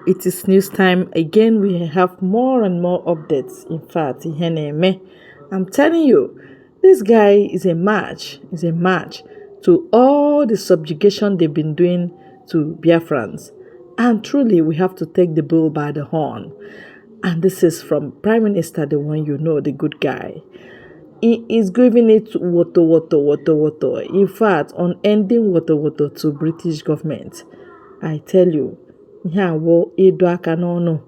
It is news time again. We have more and more updates. In fact, Iheneme, I'm telling you, this guy is a match. Is a match to all the subjugation they've been doing to Biafrans. And truly, we have to take the bull by the horn. And this is from Prime Minister, the one you know, the good guy. He is giving it water. In fact, on ending water to British government. I tell you, ihe wo ịdọ aka n'ọnụ.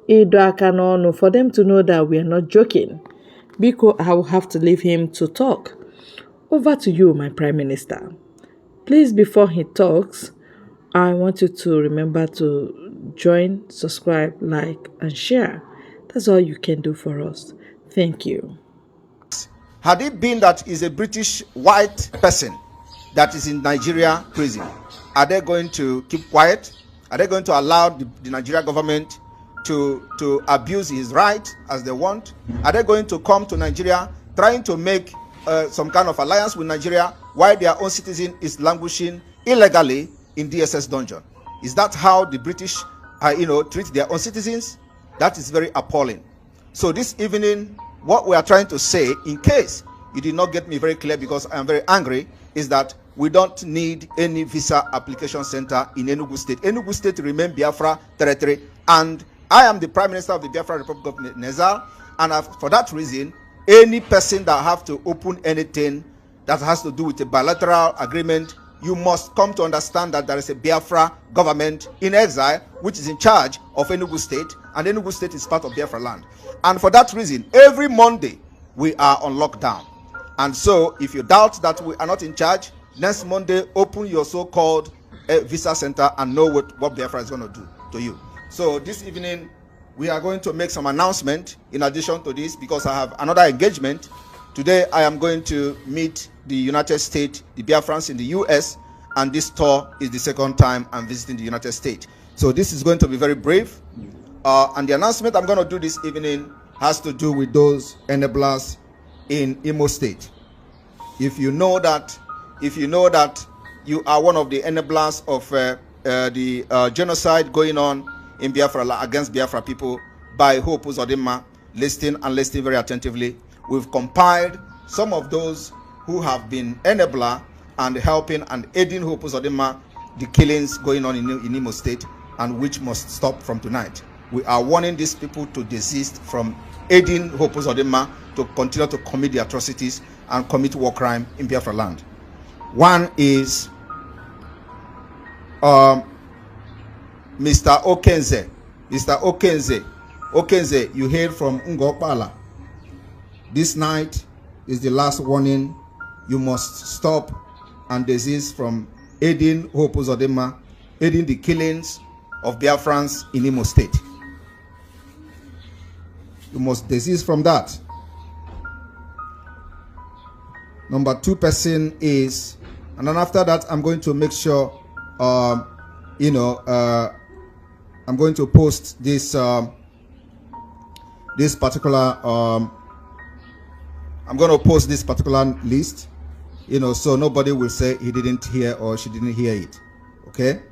Ịdọ aka n'ọnụ for them to know that we are not joking. Biko, I will have to leave him to talk. Over to you, my Prime Minister. Please, before he talks, I want you to remember to join, subscribe, like, and share. That's all you can do for us. Thank you. Had it been that is a British white person that is in Nigeria prison, are they going to keep quiet? Are they going to allow the Nigeria government to abuse his right as they want? Are they going to come to Nigeria trying to make some kind of alliance with Nigeria while their own citizen is illegally in DSS dungeon? Is that how the British treat their own citizens? That is very appalling. So this evening, what we are trying to say, in case you did not get me very clear because I am very angry, is that we don't need any visa application center in Enugu State. Enugu State remain Biafra territory, and I am the Prime Minister of the Biafra Republic of Nezal, and for that reason, any person that have to open anything that has to do with a bilateral agreement, you must come to understand that there is a Biafra government in exile which is in charge of Enugu State, and Enugu State is part of Biafra land. And for that reason, every Monday we are on lockdown. And so if you doubt that we are not in charge, next Monday open your so-called visa center and know what Biafra is going to do to you. So this evening we are going to make some announcement in addition to this, because I have another engagement. Today I am going to meet the United States, the Biafrans in the US, and this tour is the second time I'm visiting the United States. So this is going to be very brief. And the announcement I'm going to do this evening has to do with those enablers in Imo State. If you know that you are one of the enablers of the genocide going on in Biafra against Biafra people by Hope Uzodinma, listening very attentively, we've compiled some of those who have been enabler and helping and aiding Hope Uzodinma, the killings going on in Imo State, and which must stop from tonight. We are warning these people to desist from aiding Hope Uzodinma to continue to commit the atrocities and commit war crime in Biafra land. One is Mr. Okenze. Mr. Okenze, you hail from Ngokpala. This night is the last warning. You must stop and desist from aiding Hope Uzodinma, aiding the killings of Biafrans in Imo State. You must desist from that. Number 2 person is, and then after that, I'm going to make sure, I'm going to post this this particular, I'm going to post this particular list, so nobody will say he didn't hear or she didn't hear it. Okay.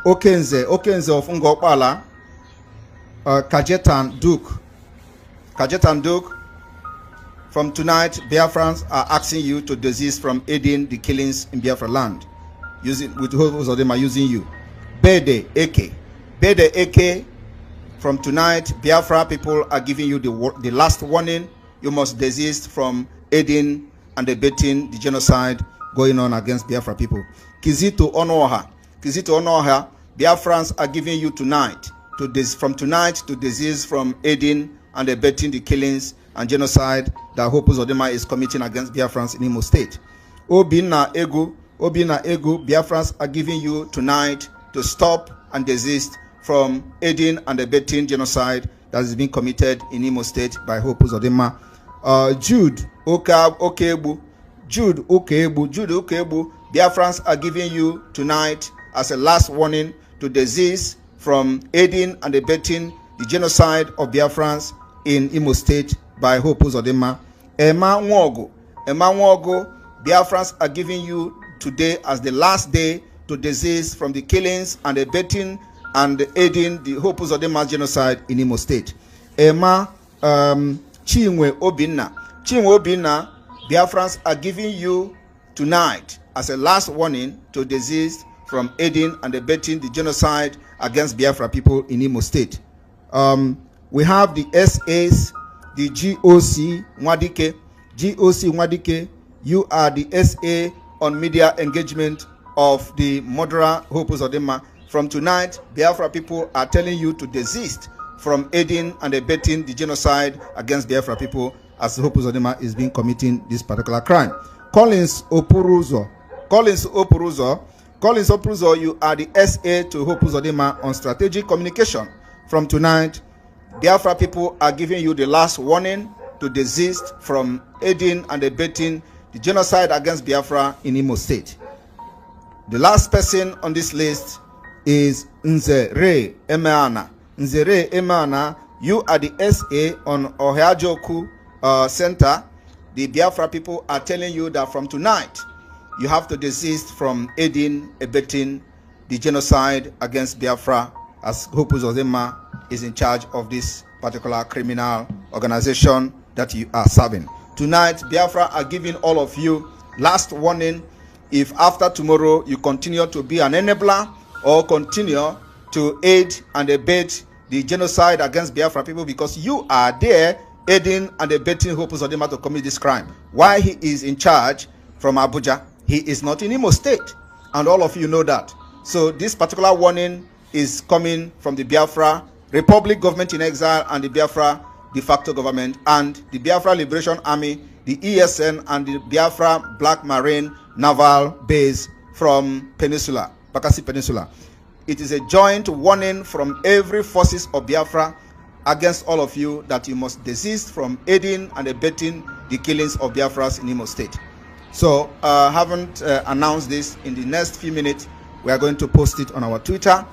Okenze of Ngokpala, Kajetan Duke, from tonight, Biafrans are asking you to desist from aiding the killings in Biafra land, using you. Bede Eke, from tonight, Biafra people are giving you the last warning. You must desist from aiding and abetting the genocide going on against Biafra people. Kizito Onoha, Biafrans are giving you tonight from tonight to desist from aiding and abetting the killings and genocide that Hope Uzodinma is committing against Biafrans in Imo State. Obina Egu, Biafrans are giving you tonight to stop and desist from aiding and abetting genocide that is being committed in Imo State by Hope Uzodinma. Jude Okebu, Biafrans are giving you tonight as a last warning to desist from aiding and abetting the genocide of Biafrans in Imo State by Hope Uzodinma. Emma Nwogo. Emma Nwogo, Biafrans are giving you today as the last day to desist from the killings and the betting and aiding the Hope Uzodinma genocide in Imo State. Emma Chinwe Obinna. Chinwe Obinna, Biafrans are giving you tonight as a last warning to desist from aiding and abetting the genocide against Biafra people in Imo State. We have the SAs, the GOC Nwadike. GOC Nwadike, you are the SA on media engagement of the murderer Hope Uzodinma. From tonight, Biafra people are telling you to desist from aiding and abetting the genocide against Biafra people as Hope Uzodinma is being committing this particular crime. Collins Opuruzo, you are the SA to Hope Uzodinma on strategic communication. From tonight, Biafra people are giving you the last warning to desist from aiding and abetting the genocide against Biafra in Imo State. The last person on this list is Nzere Emeana. Nzere Emeana, you are the SA on Ohajoku Center. The Biafra people are telling you that from tonight, you have to desist from aiding, abetting the genocide against Biafra as Hope Uzodinma is in charge of this particular criminal organization that you are serving. Tonight, Biafra are giving all of you last warning. If after tomorrow you continue to be an enabler or continue to aid and abet the genocide against Biafra people because you are there aiding and abetting Hope Uzodinma to commit this crime. While he is in charge from Abuja, he is not in Imo State. And all of you know that. So this particular warning is coming from the Biafra Republic government in exile and the Biafra de facto government and the Biafra Liberation Army, the ESN and the Biafra Black Marine Naval Base from Peninsula, Bakassi Peninsula. It is a joint warning from every forces of Biafra against all of you that you must desist from aiding and abetting the killings of Biafras in Imo State. So, haven't announced this. In the next few minutes, we are going to post it on our Twitter.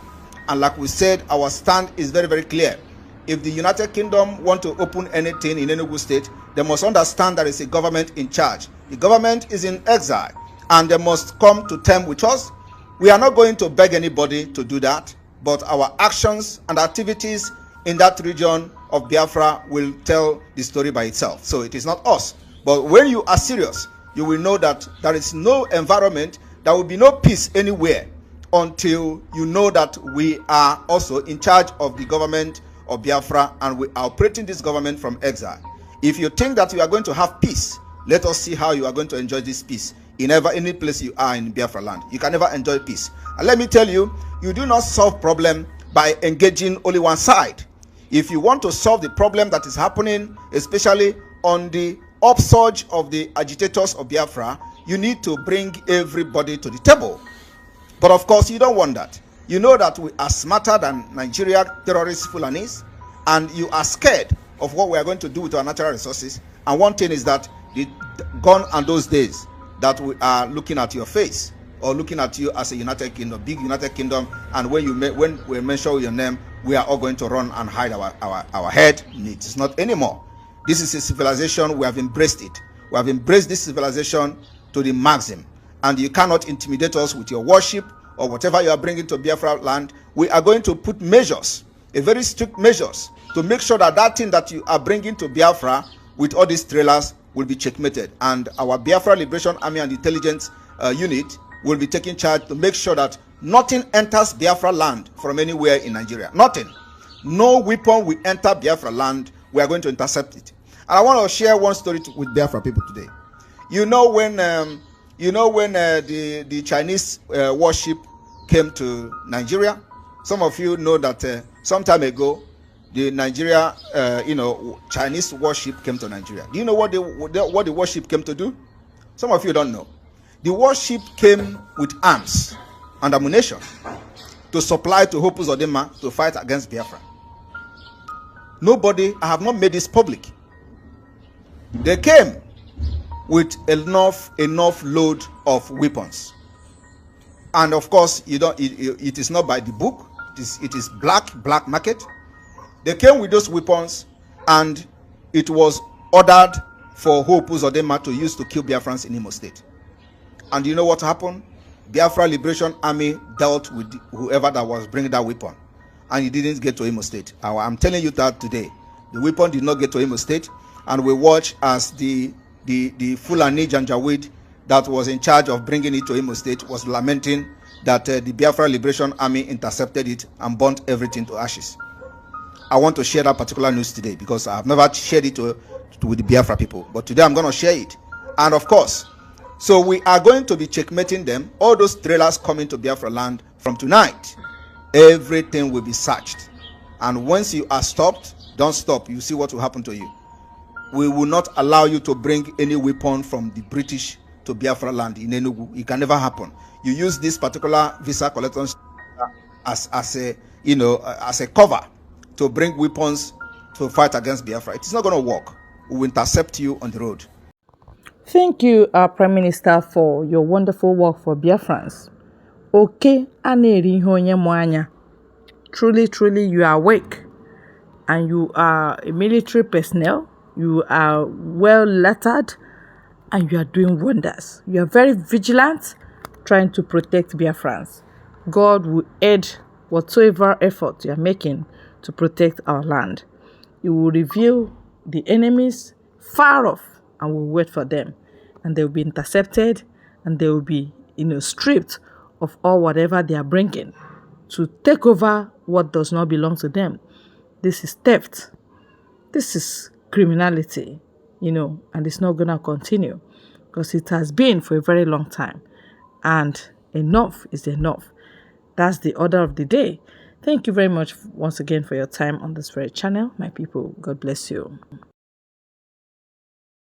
And like we said, our stand is very, very clear. If the United Kingdom want to open anything in Enugu State, they must understand there is a government in charge. The government is in exile, and they must come to terms with us. We are not going to beg anybody to do that, but our actions and activities in that region of Biafra will tell the story by itself. So it is not us. But when you are serious, you will know that there is no environment, there will be no peace anywhere until you know that we are also in charge of the government of Biafra and we are operating this government from exile. If you think that you are going to have peace, let us see how you are going to enjoy this peace in any place you are in Biafra land. You can never enjoy peace. And let me tell you, you do not solve problem by engaging only one side. If you want to solve the problem that is happening, especially on the upsurge of the agitators of Biafra, you need to bring everybody to the table. But of course, you don't want that. You know that we are smarter than Nigeria terrorist Fulanis, and you are scared of what we are going to do with our natural resources. And one thing is that the gone are those days that we are looking at your face or looking at you as a United Kingdom, big United Kingdom, and when we mention your name, we are all going to run and hide our head. It is not anymore. This is a civilization. We have embraced it. We have embraced this civilization to the maximum, and you cannot intimidate us with your worship or whatever you are bringing to Biafra land. We are going to put measures, a very strict measures, to make sure that that thing that you are bringing to Biafra with all these trailers will be checkmated, and our Biafra Liberation Army and Intelligence Unit will be taking charge to make sure that nothing enters Biafra land from anywhere in Nigeria. Nothing. No weapon will enter Biafra land. We are going to intercept it. And I want to share one story with Biafra people today. You know when the Chinese warship came to Nigeria. Some of you know that some time ago, the Nigeria, Chinese warship came to Nigeria. Do you know what the warship came to do? Some of you don't know. The warship came with arms and ammunition to supply to Hope Uzodinma to fight against Biafra. I have not made this public. They came with enough load of weapons, and of course, it is not by the book. It is black market. They came with those weapons, and it was ordered for Hope Uzodinma to use to kill Biafrans in Imo State. And you know what happened? Biafra Liberation Army dealt with whoever that was bringing that weapon, and it didn't get to Imo State. I'm telling you that today. The weapon did not get to Imo State, and we watch as the Fulani Janjaweed that was in charge of bringing it to Imo State was lamenting that the Biafra Liberation Army intercepted it and burnt everything to ashes. I want to share that particular news today because I've never shared it with the Biafra people, but today I'm going to share it. And of course, so we are going to be checkmating them. All those trailers coming to Biafra land from tonight, everything will be searched. And once you are stopped, don't stop. You see what will happen to you. We will not allow you to bring any weapon from the British to Biafra land in Enugu. It can never happen. You use this particular visa collection as a cover to bring weapons to fight against Biafra. It is not going to work. We will intercept you on the road. Thank you, our Prime Minister, for your wonderful work for Biafrans. Okay, Aneri Honye Mwanya. Truly, you are awake. And you are a military personnel. You are well lettered. And you are doing wonders. You are very vigilant, trying to protect Biafrans. God will aid whatsoever effort you are making to protect our land. He will reveal the enemies far off and will wait for them. And they will be intercepted and they will be, stripped of all whatever they are bringing to take over what does not belong to them. This is theft. This is criminality, and it's not going to continue because it has been for a very long time. And enough is enough. That's the order of the day. Thank you very much once again for your time on this very channel, my people. God bless you.